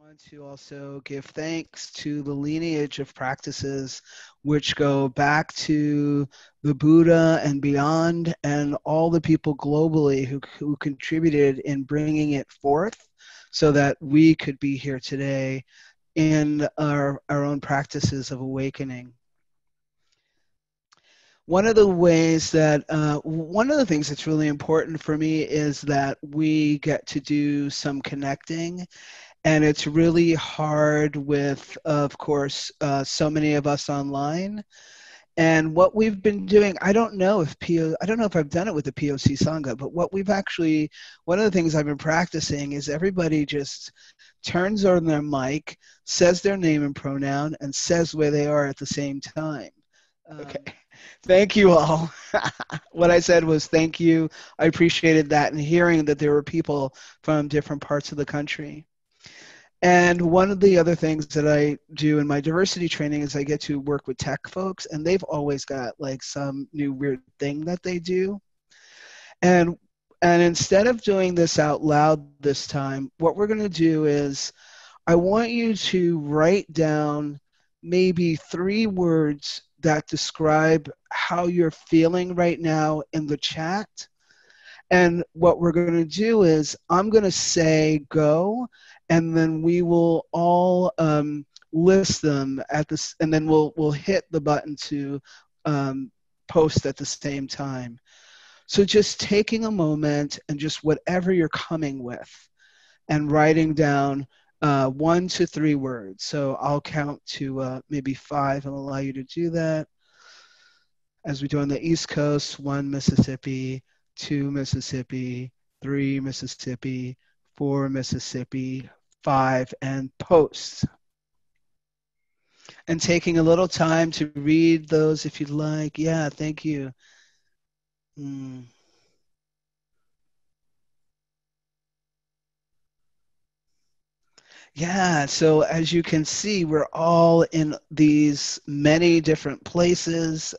Want to also give thanks to the lineage of practices which go back to the Buddha and beyond, and all the people globally who contributed in bringing it forth so that we could be here today in our own practices of awakening. One of one of the things that's really important for me is that we get to do some connecting. And it's really hard with, of course, so many of us online. And what we've been doing, I don't know if I've done it with the POC Sangha, but one of the things I've been practicing is everybody just turns on their mic, says their name and pronoun, and says where they are at the same time. Okay. Thank you all. What I said was thank you. I appreciated that, and hearing that there were people from different parts of the country. And one of the other things that I do in my diversity training is I get to work with tech folks, and they've always got like some new weird thing that they do. And instead of doing this out loud this time, what we're going to do is I want you to write down maybe 3 words that describe how you're feeling right now in the chat. And what we're going to do is I'm going to say go, and then we will all list them at this, and then we'll hit the button to post at the same time. So just taking a moment and just whatever you're coming with and writing down 1 to 3 words. So I'll count to maybe 5 and allow you to do that. As we do on the East Coast, 1 Mississippi, 2 Mississippi, 3 Mississippi, 4 Mississippi, 5, and post. And taking a little time to read those if you'd like. Yeah, thank you. Yeah, so as you can see, we're all in these many different places.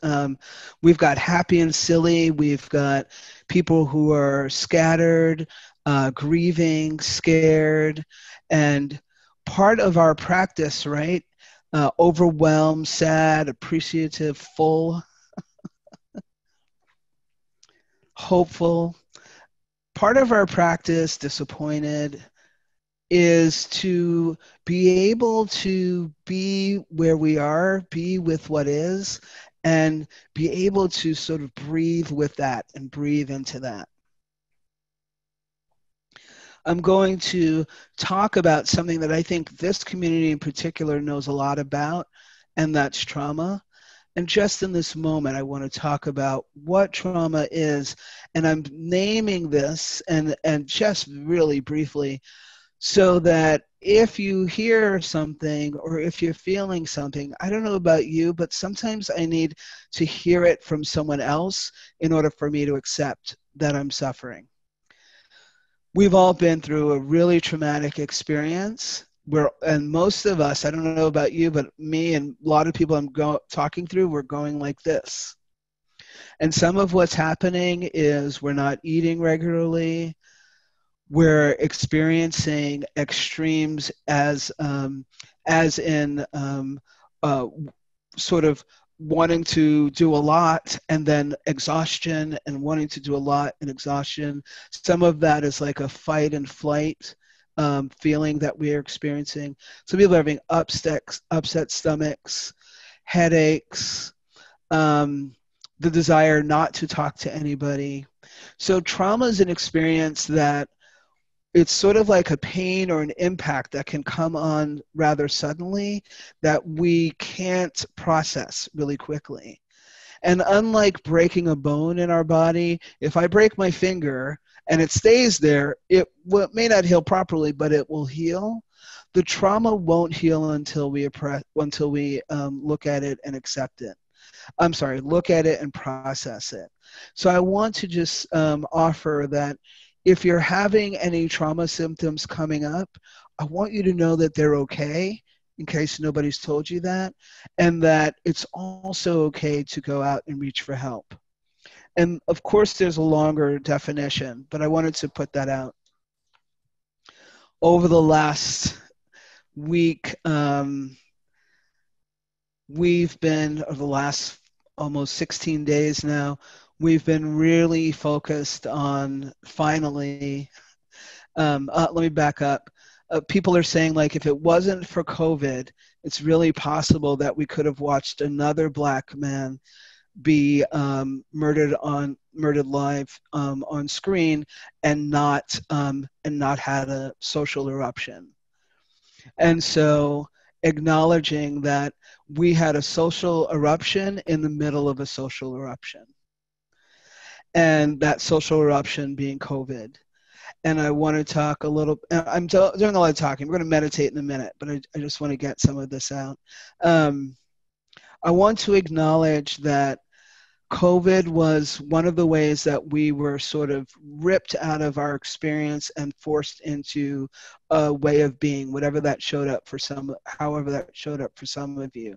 We've got happy and silly. We've got people who are scattered, grieving, scared, and part of our practice, right? Overwhelmed, sad, appreciative, full, hopeful. Part of our practice, disappointed, is to be able to be where we are, be with what is, and be able to sort of breathe with that and breathe into that. I'm going to talk about something that I think this community in particular knows a lot about, and that's trauma. And just in this moment, I want to talk about what trauma is, and I'm naming this, and just really briefly, so that if you hear something or if you're feeling something, I don't know about you, but sometimes I need to hear it from someone else in order for me to accept that I'm suffering. We've all been through a really traumatic experience and most of us, I don't know about you, but me and a lot of people I'm talking through, we're going like this. And some of what's happening is we're not eating regularly. We're experiencing extremes as in sort of wanting to do a lot and then exhaustion and wanting to do a lot and exhaustion. Some of that is like a fight and flight feeling that we are experiencing. Some people are having upset stomachs, headaches, the desire not to talk to anybody. So trauma is an experience that it's sort of like a pain or an impact that can come on rather suddenly that we can't process really quickly. And unlike breaking a bone in our body, if I break my finger and it stays there, it may not heal properly, but it will heal. The trauma won't heal until we look at it and accept it. Look at it and process it. So I want to just offer that if you're having any trauma symptoms coming up, I want you to know that they're okay, in case nobody's told you that, and that it's also okay to go out and reach for help. And of course, there's a longer definition, but I wanted to put that out. Over the last week, we've been, over the last almost 16 days now, we've been really focused on finally, let me back up. People are saying, like, if it wasn't for COVID, it's really possible that we could have watched another Black man be murdered live on screen and not had a social eruption. And so acknowledging that we had a social eruption in the middle of a social eruption, and that social eruption being COVID. And I want to talk a little, I'm doing a lot of talking. We're going to meditate in a minute, but I just want to get some of this out. I want to acknowledge that COVID was one of the ways that we were sort of ripped out of our experience and forced into a way of being, whatever that showed up for some, however that showed up for some of you.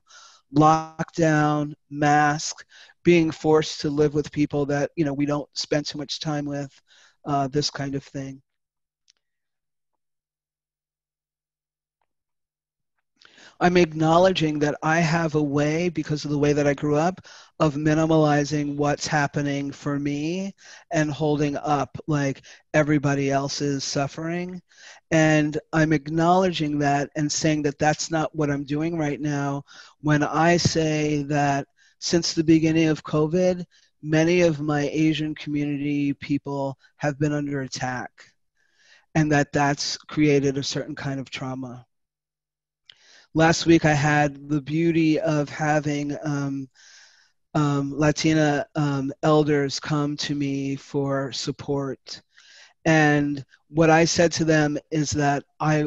Lockdown, mask, being forced to live with people that, we don't spend too much time with, this kind of thing. I'm acknowledging that I have a way, because of the way that I grew up, of minimalizing what's happening for me and holding up like everybody else's suffering. And I'm acknowledging that and saying that that's not what I'm doing right now when I say that since the beginning of COVID, many of my Asian community people have been under attack, and that's created a certain kind of trauma. Last week I had the beauty of having Latina elders come to me for support. And what I said to them is that I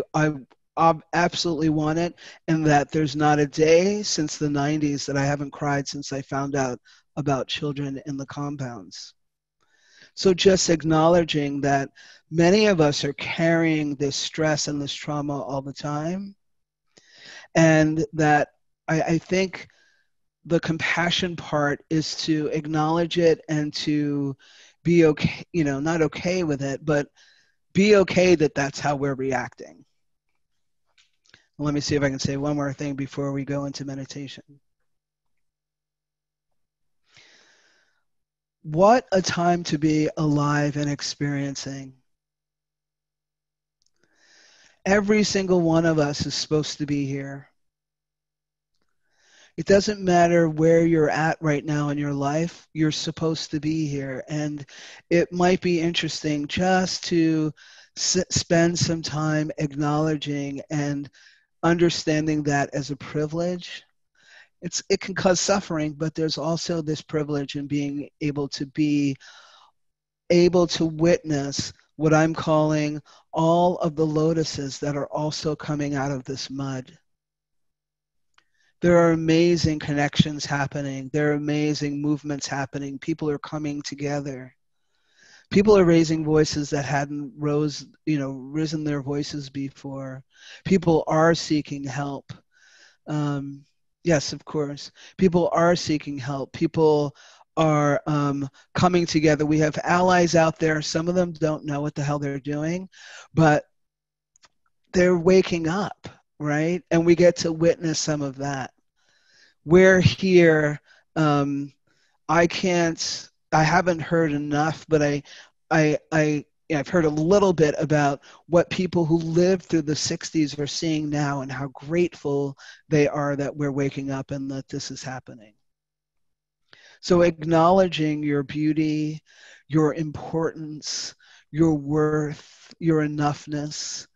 absolutely want it, and that there's not a day since the 90s that I haven't cried since I found out about children in the compounds. So just acknowledging that many of us are carrying this stress and this trauma all the time, and that I think the compassion part is to acknowledge it and to be okay, not okay with it, but be okay that that's how we're reacting. Let me see if I can say one more thing before we go into meditation. What a time to be alive and experiencing. Every single one of us is supposed to be here. It doesn't matter where you're at right now in your life, you're supposed to be here. And it might be interesting just to spend some time acknowledging and understanding that as a privilege. It can cause suffering, but there's also this privilege in being able to witness what I'm calling all of the lotuses that are also coming out of this mud. There are amazing connections happening. There are amazing movements happening. People are coming together. People are raising voices that hadn't risen their voices before. People are seeking help. Yes, of course. People are seeking help. People are coming together. We have allies out there. Some of them don't know what the hell they're doing, but they're waking up, right? And we get to witness some of that. We're here. I haven't heard enough, but I've heard a little bit about what people who lived through the 60s are seeing now and how grateful they are that we're waking up and that this is happening. So acknowledging your beauty, your importance, your worth, your enoughness,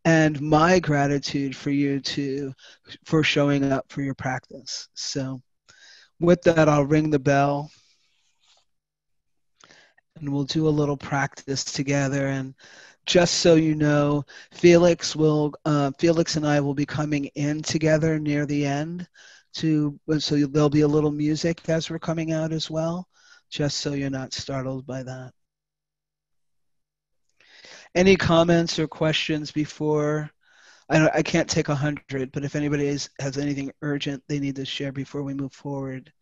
and my gratitude for you for showing up for your practice. So with that, I'll ring the bell and we'll do a little practice together. And just so you know, Felix and I will be coming in together near the end so there'll be a little music as we're coming out as well, just so you're not startled by that. Any comments or questions before? I can't take 100, but if anybody has anything urgent they need to share before we move forward.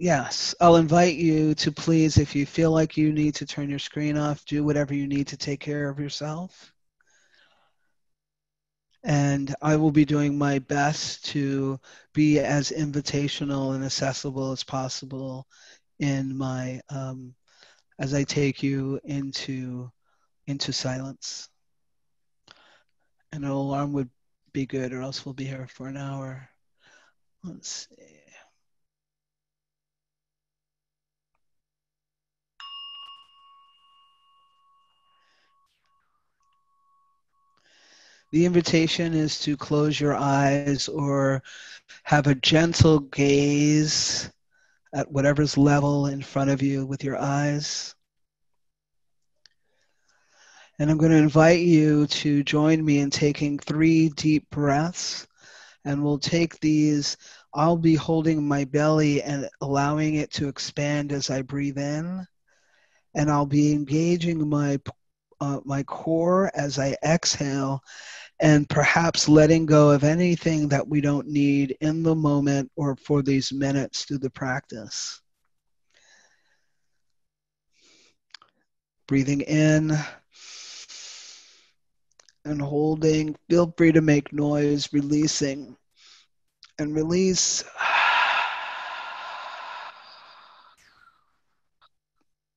Yes, I'll invite you to please, if you feel like you need to turn your screen off, do whatever you need to take care of yourself. And I will be doing my best to be as invitational and accessible as possible in my as I take you into silence. And an alarm would be good, or else we'll be here for an hour. Let's see. The invitation is to close your eyes or have a gentle gaze at whatever's level in front of you with your eyes. And I'm going to invite you to join me in taking 3 deep breaths. And we'll take these. I'll be holding my belly and allowing it to expand as I breathe in. And I'll be engaging my core as I exhale, and perhaps letting go of anything that we don't need in the moment or for these minutes through the practice. Breathing in and holding. Feel free to make noise, releasing and release.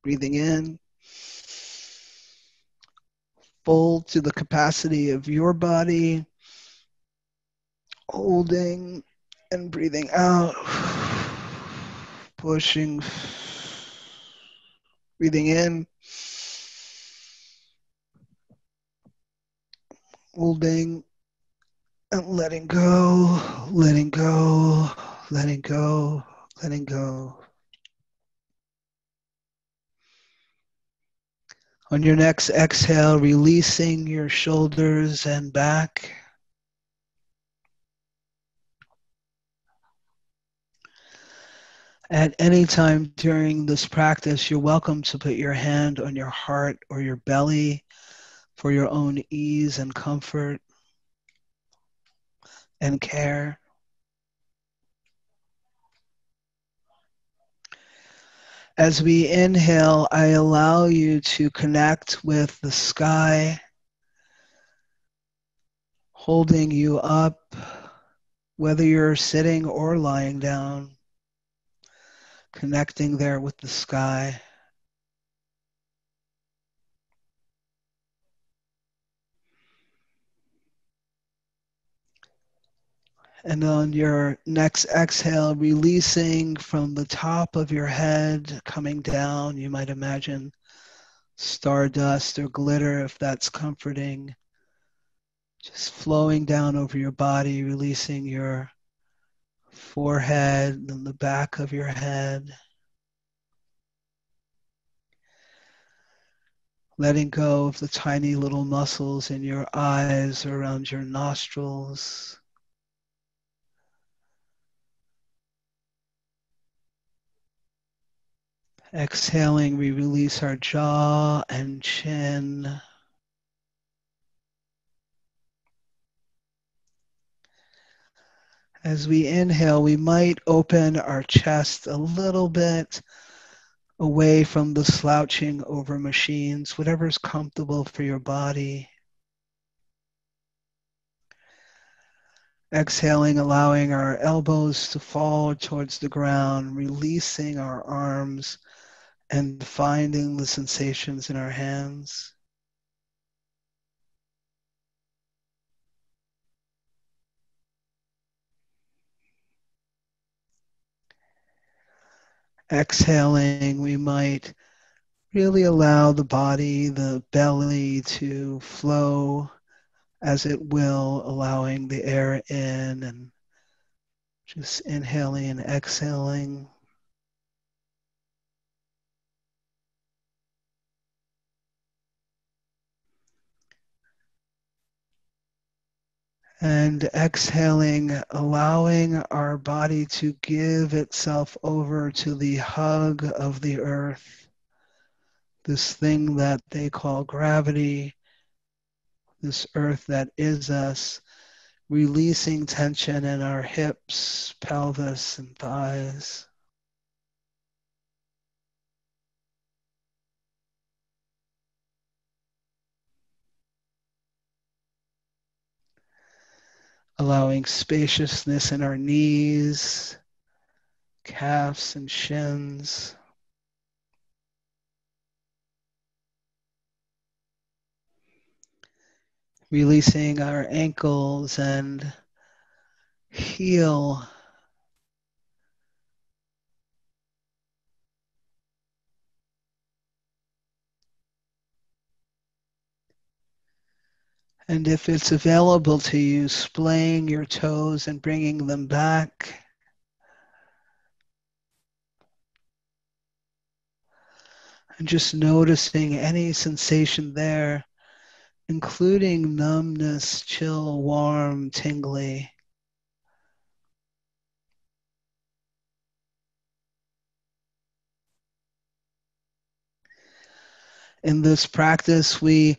Breathing in, full to the capacity of your body. Holding and breathing out. Pushing. Breathing in. Holding and letting go, letting go, letting go, letting go. On your next exhale, releasing your shoulders and back. At any time during this practice, you're welcome to put your hand on your heart or your belly for your own ease and comfort and care. As we inhale, I allow you to connect with the sky, holding you up, whether you're sitting or lying down, connecting there with the sky. And on your next exhale, releasing from the top of your head, coming down. You might imagine stardust or glitter if that's comforting. Just flowing down over your body, releasing your forehead and the back of your head. Letting go of the tiny little muscles in your eyes, around your nostrils. Exhaling, we release our jaw and chin. As we inhale, we might open our chest a little bit away from the slouching over machines, whatever's comfortable for your body. Exhaling, allowing our elbows to fall towards the ground, releasing our arms and finding the sensations in our hands. Exhaling, we might really allow the body, the belly to flow as it will, allowing the air in and just inhaling and exhaling. And exhaling, allowing our body to give itself over to the hug of the earth, this thing that they call gravity, this earth that is us, releasing tension in our hips, pelvis, and thighs. allowing spaciousness in our knees, calves, and shins. Releasing our ankles and heel. And if it's available to you, splaying your toes and bringing them back. And just noticing any sensation there, including numbness, chill, warm, tingly. In this practice, we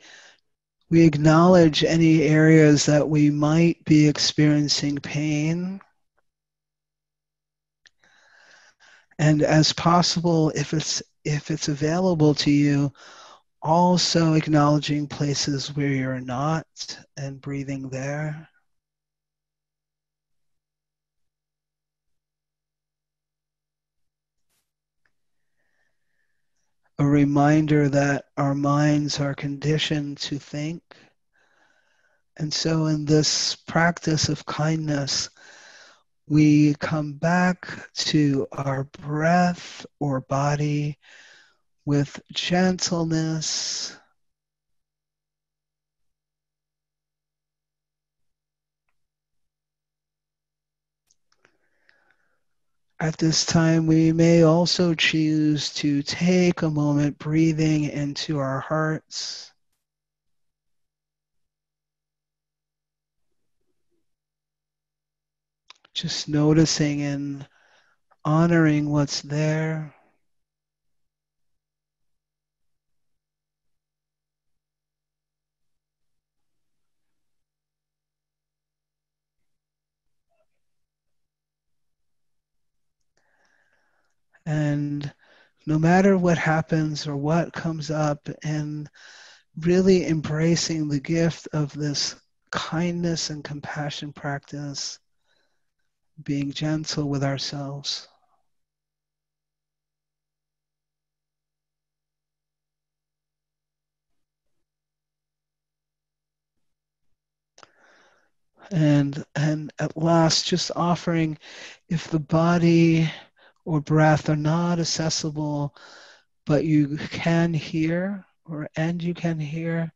acknowledge any areas that we might be experiencing pain. And as possible, if it's available to you, also acknowledging places where you're not and breathing there. A reminder that our minds are conditioned to think. And so in this practice of kindness, we come back to our breath or body with gentleness. At this time, we may also choose to take a moment breathing into our hearts. Just noticing and honoring what's there. And no matter what happens or what comes up, and really embracing the gift of this kindness and compassion practice, being gentle with ourselves. And at last, just offering, if the body or breath are not accessible, but you can hear, and you can hear,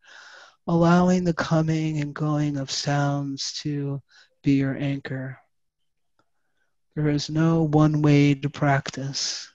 allowing the coming and going of sounds to be your anchor. There is no one way to practice.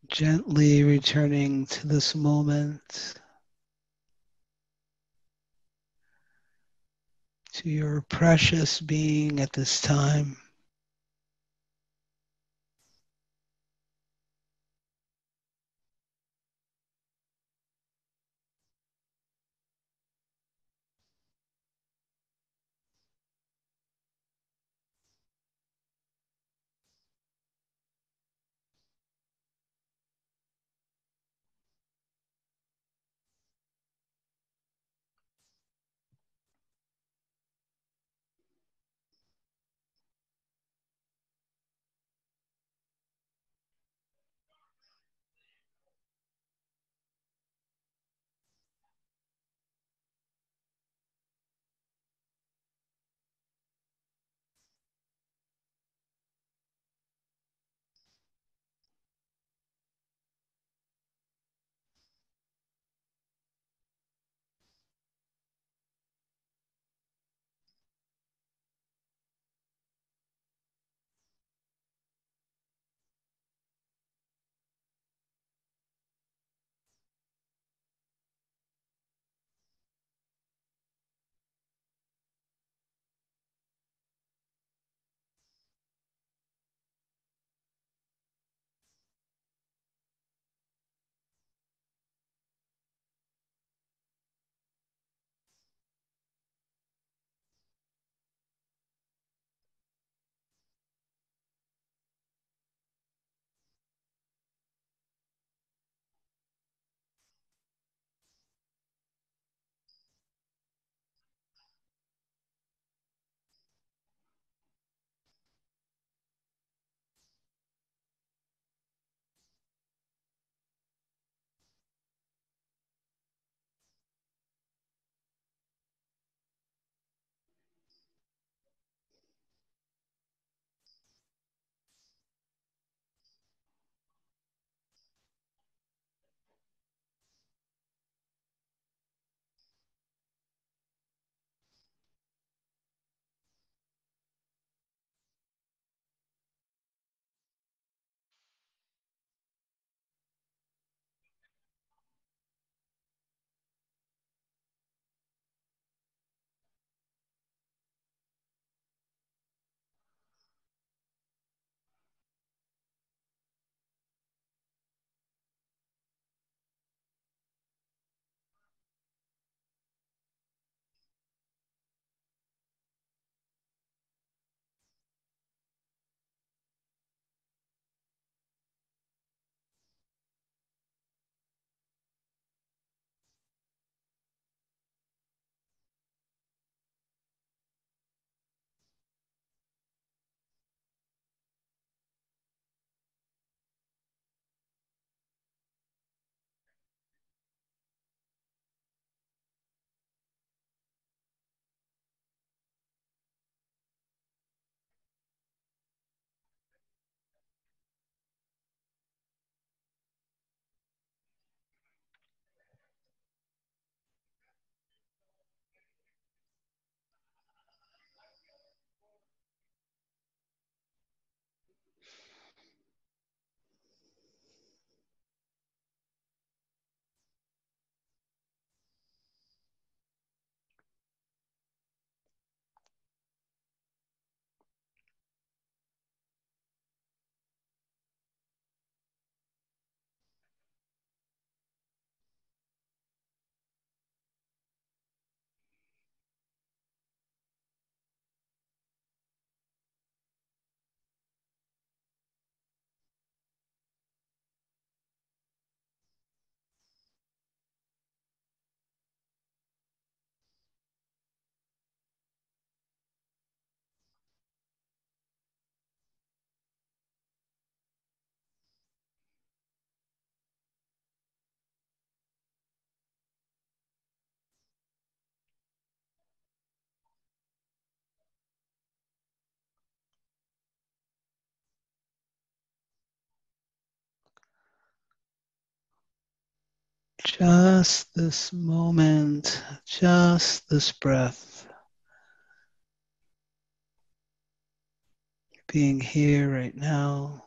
Gently returning to this moment, to your precious being at this time. Just this moment, just this breath, being here right now.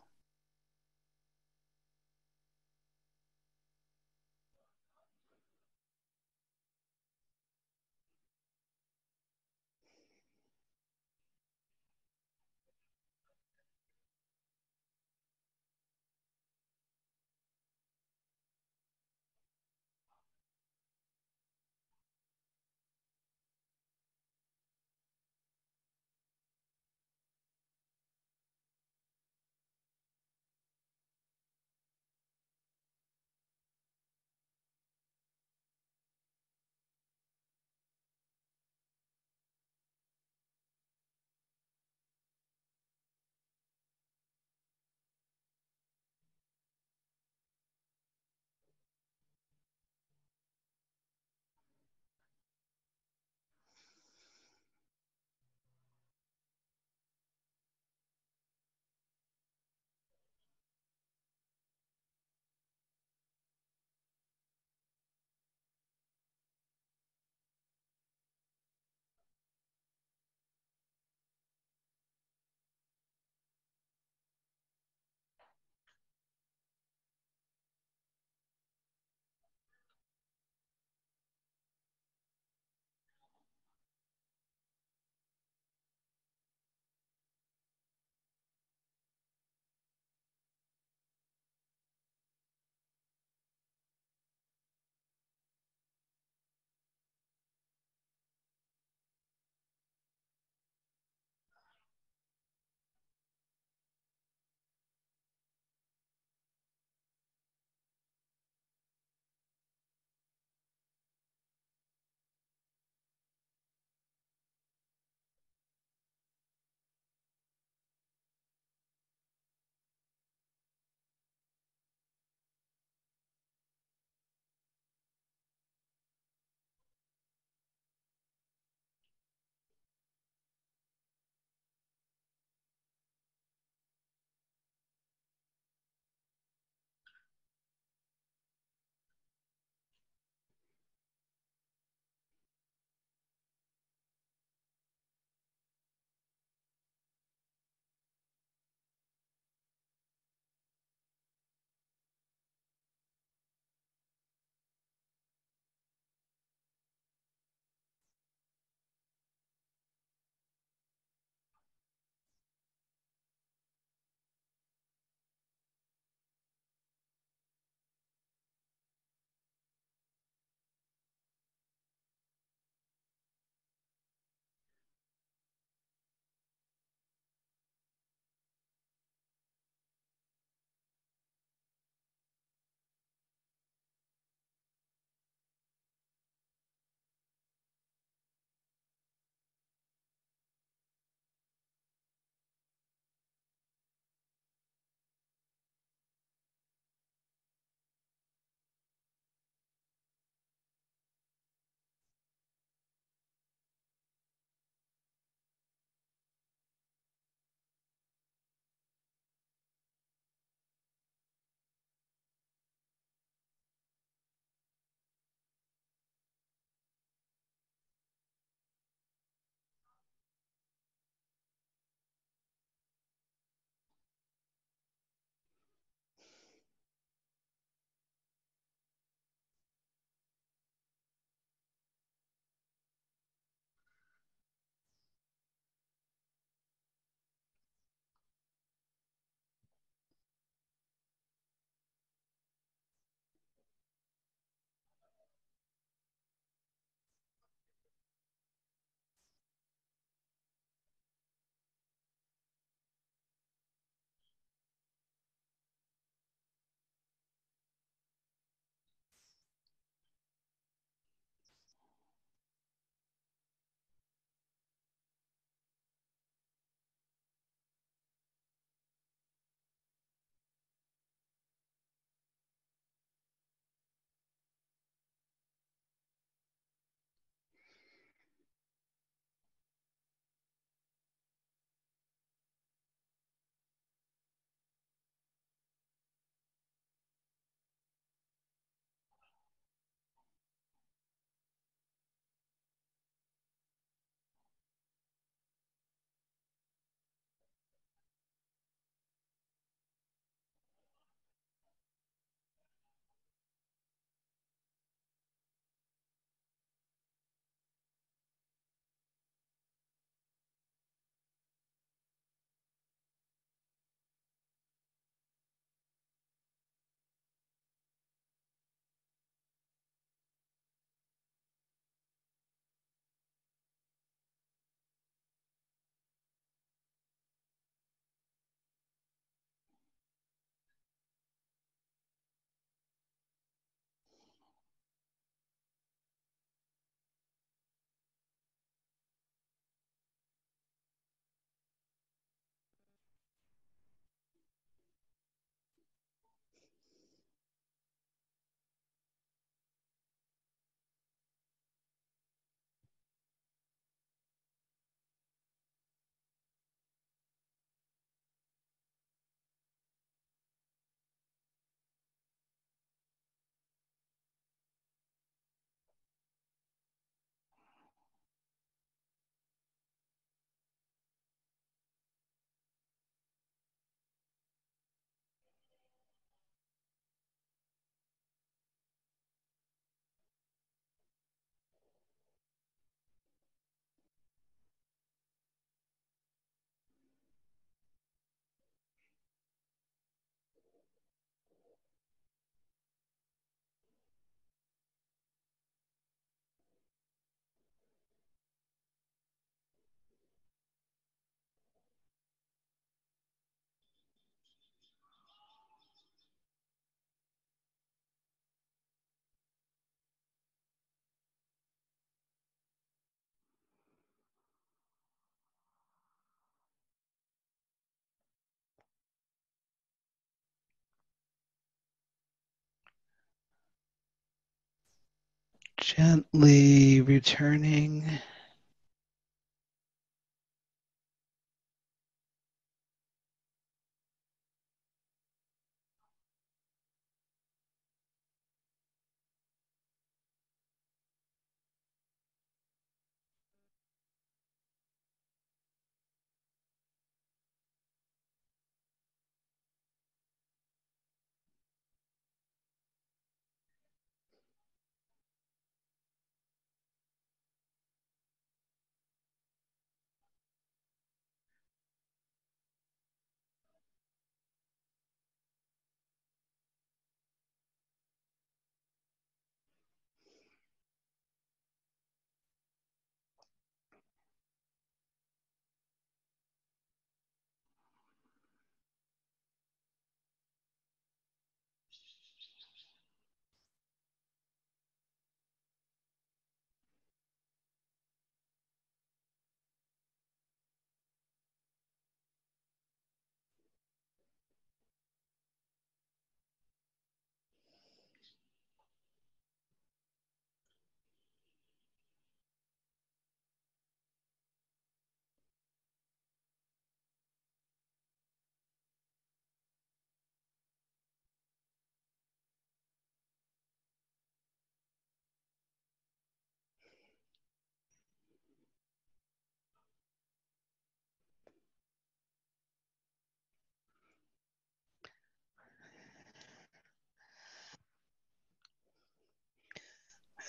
Gently returning.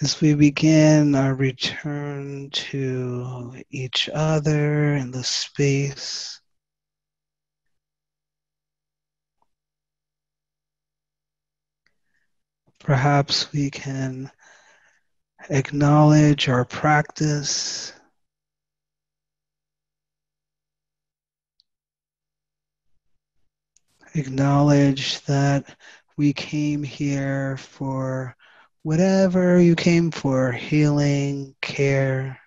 As we begin our return to each other in the space, perhaps we can acknowledge our practice, acknowledge that we came here for whatever you came for, healing, care,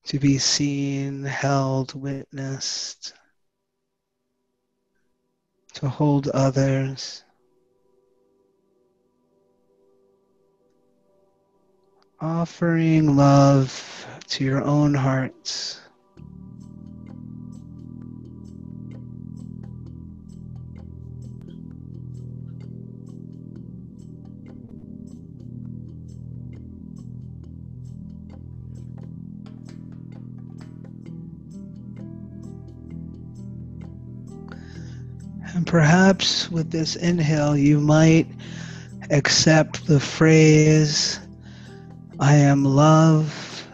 to be seen, held, witnessed, to hold others, offering love to your own hearts. And perhaps with this inhale, you might accept the phrase, I am love.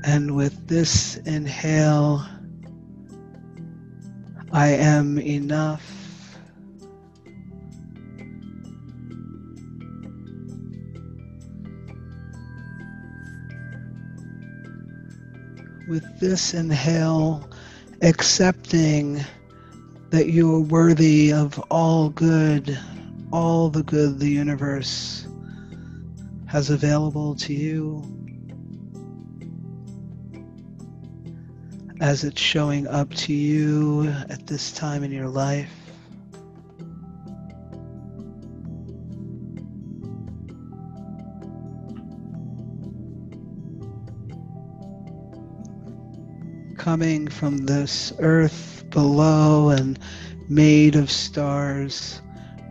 And with this inhale, I am enough. With this inhale, accepting that you are worthy of all good, all the good the universe has available to you as it's showing up to you at this time in your life. Coming from this earth below and made of stars,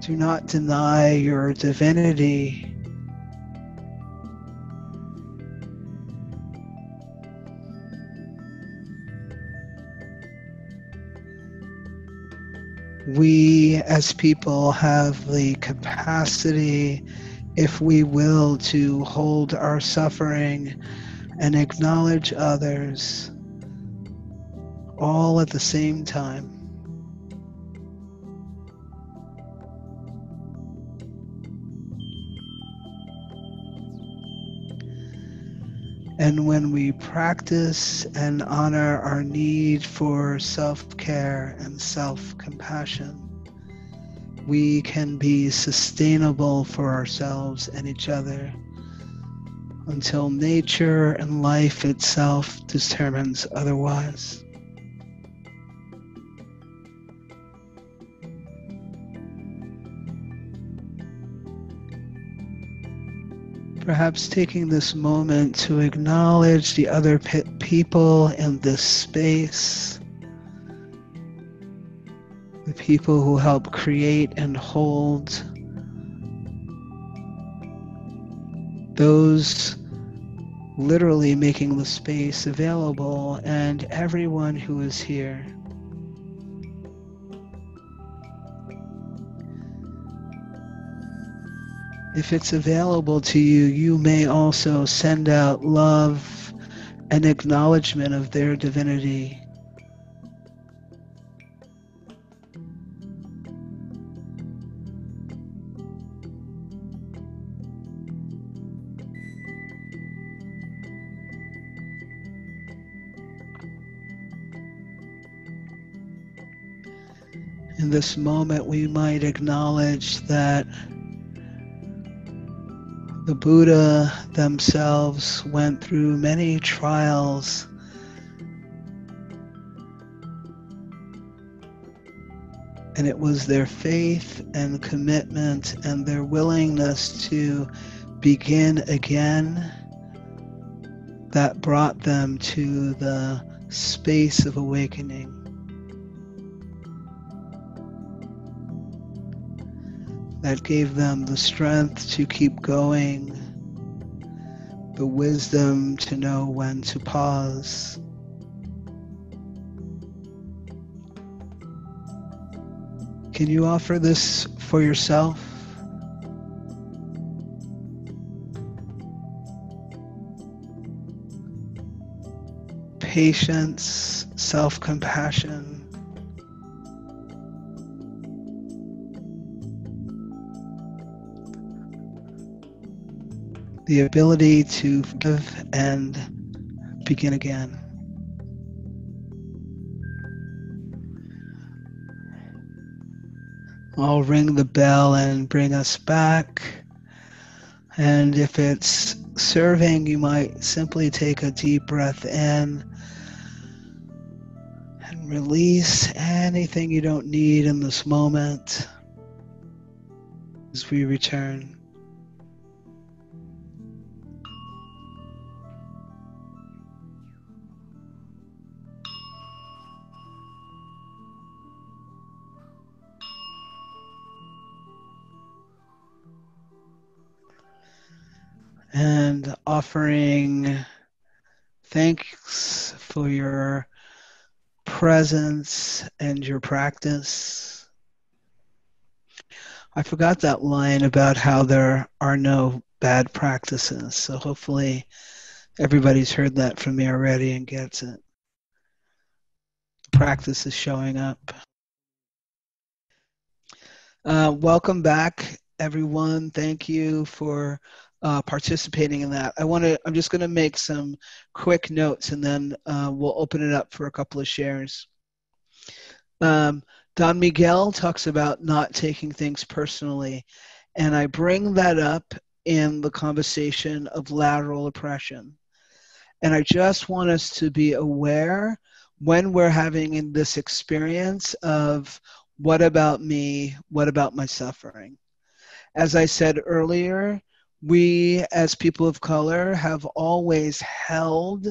do not deny your divinity. We as people have the capacity, if we will, to hold our suffering and acknowledge others all at the same time. And when we practice and honor our need for self-care and self-compassion, we can be sustainable for ourselves and each other until nature and life itself determines otherwise. Perhaps taking this moment to acknowledge the other people in this space, the people who help create and hold, those literally making the space available, and everyone who is here. If it's available to you, you may also send out love and acknowledgement of their divinity. In this moment, we might acknowledge that the Buddha themselves went through many trials and it was their faith and commitment and their willingness to begin again that brought them to the space of awakening. That gave them the strength to keep going, the wisdom to know when to pause. Can you offer this for yourself? Patience, self-compassion. The ability to forgive and begin again. I'll ring the bell and bring us back. And if it's serving, you might simply take a deep breath in and release anything you don't need in this moment as we return. And offering thanks for your presence and your practice. I forgot that line about how there are no bad practices. So hopefully everybody's heard that from me already and gets it. Practice is showing up. Welcome back, everyone. Thank you for participating in that. I'm just going to make some quick notes and then we'll open it up for a couple of shares. Don Miguel talks about not taking things personally, and I bring that up in the conversation of lateral oppression. And I just want us to be aware when we're having this experience of what about me, what about my suffering? As I said earlier, we as people of color have always held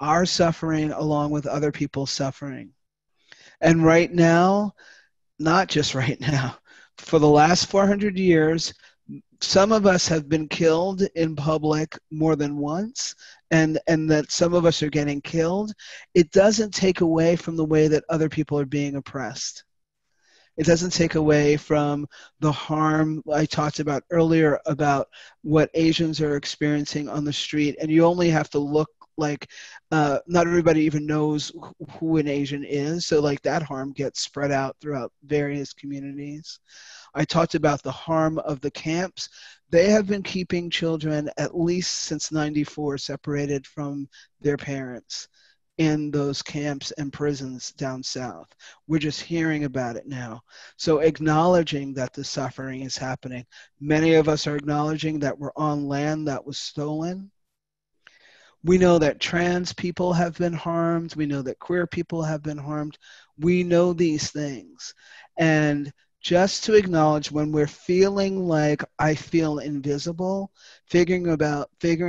our suffering along with other people's suffering. And right now, not just right now, for the last 400 years, some of us have been killed in public more than once, and that some of us are getting killed. It doesn't take away from the way that other people are being oppressed. It doesn't take away from the harm I talked about earlier about what Asians are experiencing on the street. And you only have to look like, not everybody even knows who an Asian is. So like that harm gets spread out throughout various communities. I talked about the harm of the camps. They have been keeping children at least since '94 separated from their parents in those camps and prisons down south. We're just hearing about it now. So acknowledging that the suffering is happening. Many of us are acknowledging that we're on land that was stolen. We know that trans people have been harmed. We know that queer people have been harmed. We know these things. And just to acknowledge when we're feeling like I feel invisible, figuring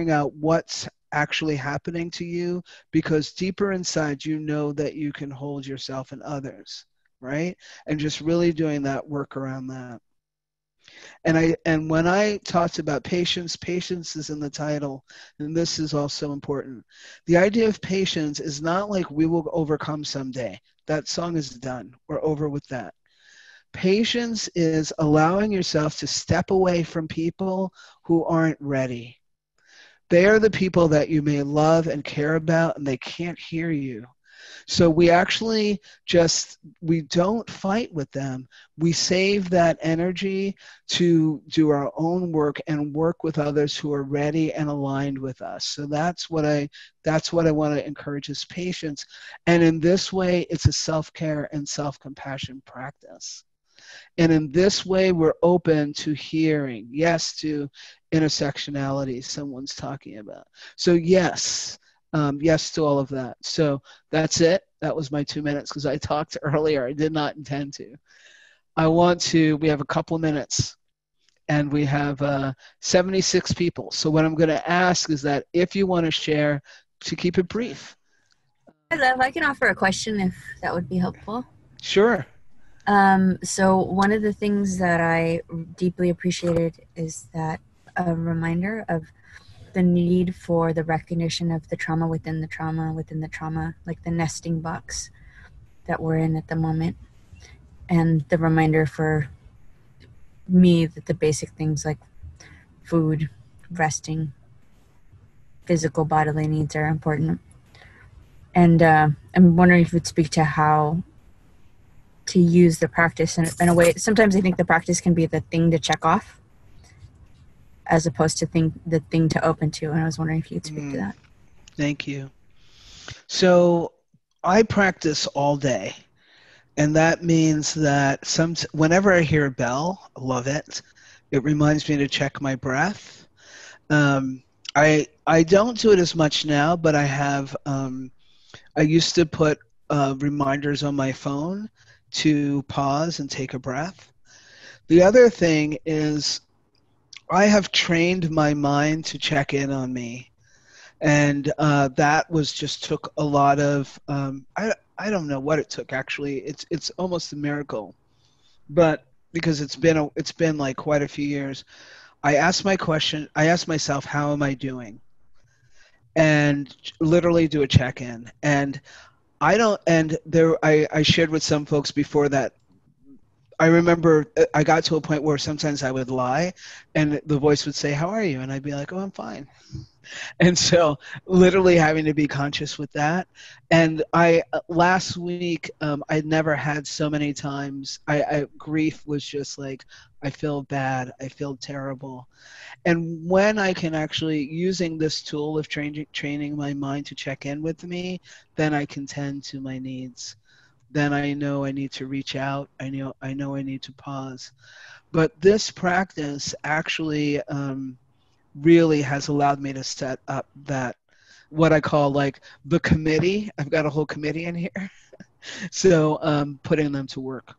out what's actually happening to you, because deeper inside you know that you can hold yourself and others, right? And just really doing that work around that. And when I talked about patience, patience is in the title, and this is also important. The idea of patience is not like we will overcome someday. That song is done. We're over with that. Patience is allowing yourself to step away from people who aren't ready. They are the people that you may love and care about, and they can't hear you. So we actually we don't fight with them. We save that energy to do our own work and work with others who are ready and aligned with us. So that's what I want to encourage is patience. And in this way, it's a self-care and self-compassion practice. And in this way, we're open to hearing, yes, to intersectionality someone's talking about. So yes, yes to all of that. So that's it. That was my 2 minutes because I talked earlier. I did not intend to. We have a couple of minutes and we have 76 people. So what I'm going to ask is that if you want to share, to keep it brief. Hi, Lev. I can offer a question if that would be helpful. Sure. So one of the things that I deeply appreciated is that a reminder of the need for the recognition of the trauma within the trauma, like the nesting box that we're in at the moment. And the reminder for me that the basic things like food, resting, physical bodily needs are important. And I'm wondering if you'd speak to how to use the practice in a way. Sometimes I think the practice can be the thing to check off as opposed to the thing to open to. And I was wondering if you'd speak to that. Thank you. So I practice all day. And that means that whenever I hear a bell, I love it. It reminds me to check my breath. I don't do it as much now, but I used to put reminders on my phone to pause and take a breath. The other thing is I have trained my mind to check in on me. And that took a lot of, I don't know what it took actually. It's almost a miracle, but because it's been like quite a few years, I asked myself, how am I doing? And literally do a check-in. And I shared with some folks before that I remember I got to a point where sometimes I would lie and the voice would say, how are you? And I'd be like, oh, I'm fine. And so literally having to be conscious with that. And last week, I'd never had so many times, grief was just like, I feel bad, I feel terrible. And when I can actually, using this tool of training my mind to check in with me, then I can tend to my needs. Then I know I need to reach out. I know I need to pause. But this practice actually really has allowed me to set up that, what I call like the committee. I've got a whole committee in here. So putting them to work.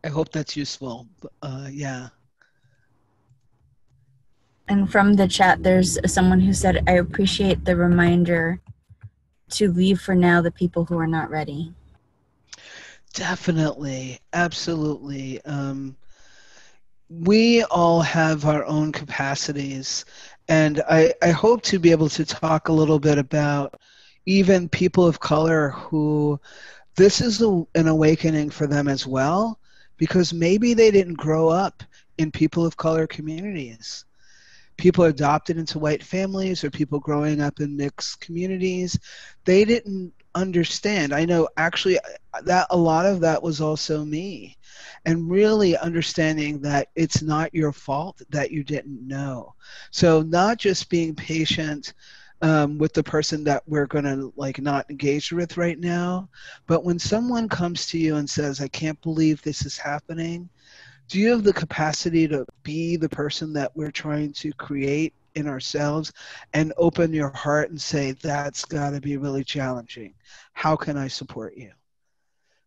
I hope that's useful. Yeah. And from the chat, there's someone who said, I appreciate the reminder to leave for now the people who are not ready. Definitely. Absolutely. We all have our own capacities. And I hope to be able to talk a little bit about even people of color who this is an awakening for them as well, because maybe they didn't grow up in people of color communities. People adopted into white families or people growing up in mixed communities, they didn't understand. I know actually that a lot of that was also me, and really understanding that it's not your fault that you didn't know. So not just being patient with the person that we're going to like not engage with right now, but when someone comes to you and says, I can't believe this is happening, do you have the capacity to be the person that we're trying to create in ourselves and open your heart and say, that's got to be really challenging. How can I support you?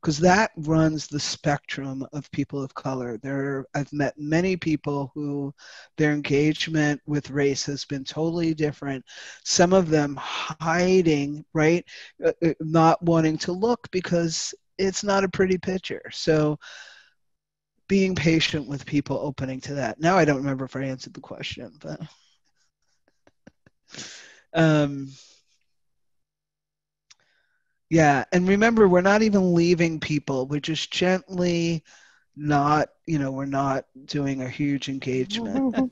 Because that runs the spectrum of people of color. I've met many people who their engagement with race has been totally different. Some of them hiding, right? Not wanting to look because it's not a pretty picture. So being patient with people opening to that. Now I don't remember if I answered the question, but yeah. And remember, we're not even leaving people. We're just gently not, we're not doing a huge engagement.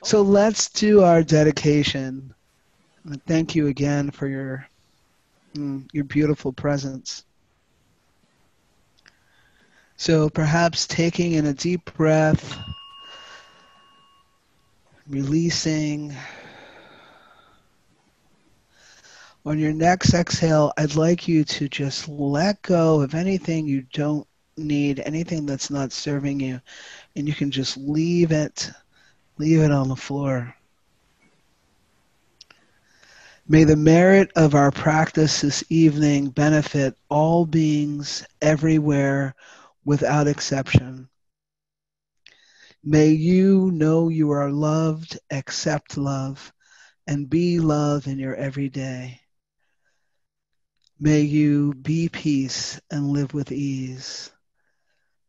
So let's do our dedication. Thank you again for your beautiful presence. So perhaps taking in a deep breath, releasing. On your next exhale, I'd like you to just let go of anything you don't need, anything that's not serving you, and you can just leave it on the floor. May the merit of our practice this evening benefit all beings everywhere without exception. May you know you are loved, accept love, and be love in your everyday. May you be peace and live with ease.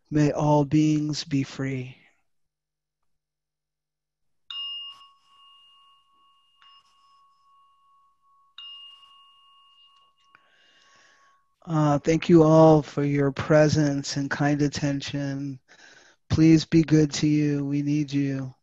May all beings be free. Thank you all for your presence and kind attention. Please be good to you. We need you.